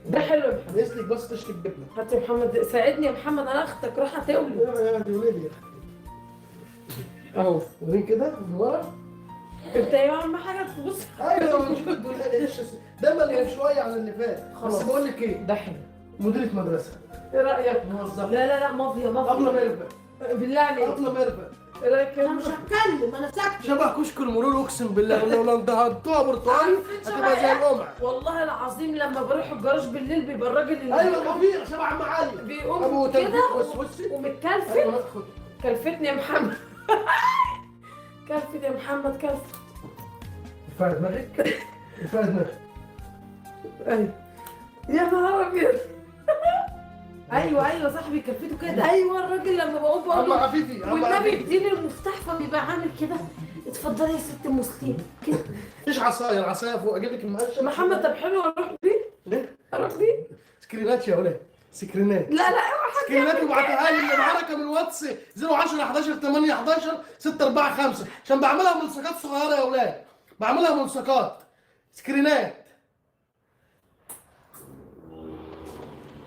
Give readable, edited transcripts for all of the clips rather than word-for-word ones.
ده حلو يا محمد. نسلك بس تشكي الجبنه. هات يا محمد، ساعدني يا محمد، انا اختك راح هتولد. يا دي ولادي اهو وريني كده من ورا. انت يا اهم حاجه تبص. ايوه بنشوف الدولاب ايش ده مليان شويه عن اللي فات. خلاص. بس بقول لك ايه، ده حلو. مديرة مدرسه ايه رايك؟ موظفه لا لا لا، مافيا ابله مافيا. ميرفت، بالله عليك. ابله ميرفت ايه رايك يا انا مش هتكلم، انا ساكته. شبه كشك المرور اقسم بالله. لو انتهضتوها برتقالي هتبقى زي القمع. والله العظيم لما بروح الجراج بالليل بيبقى الراجل اللي ايوه رفيع شبه عم علي بيقوم ابو كده تنفيذ وسوسي. ومتكلفت. ايوه خد. كلفتني يا محمد. كلفت يا محمد، كلفت. ارفع دماغك، ارفع دماغك. ايوه يا نهار ابيض. ايوه ايوه صاحبي كلفته كده. ايوه الراجل لما بقوم بقول عم له عفيفي عم والنبي عفيفي اديني المفتاح، فبيبقى عامل كده. اتفضلي يا ست مسلم كده. ايش عصايه العصايه فوق اجيب لك المقشه. محمد طب حلو، اروح بيه. ليه؟ اروح بيه. سكرينات يا ولاد، سكرينات. لا لا اوعى حد سكرينات يعمل وابعتها لي من الحركه من واتس 010 11 8 11 645 عشان بعملها ملصقات صغيره يا ولاد، بعملها ملصقات سكرينات.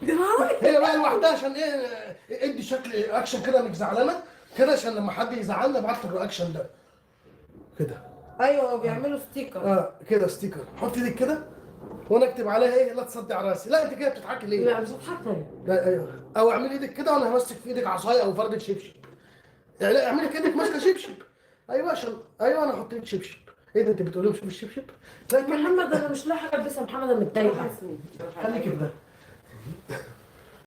يا نهار هي بقى لوحدها عشان ايه؟ ادي شكل اكشن كده انك زعلانه كده، عشان لما حد يزعلنا ابعت له الرياكشن ده كده. ايوه بيعملوا ستيكر. كده ستيكر. حط ايدك كده وانا اكتب عليها ايه؟ لا تصدع راسي. لا انت كده بتضحكي ليه؟ لا مش هضحك. لا ايوه، او اعملي ايدك كده وانا همسك في ايدك عصايه او فردة شبشب. يعني لا اعملي كانك ماسكه شبشب. ايوه عشان ايوه انا هحط لك شبشب. ايه ده انت بتقولي مش بالشبشب؟ لا محمد انا مش لاقي حاجه البسها. محمد انا متضايقه. خليكي في ده.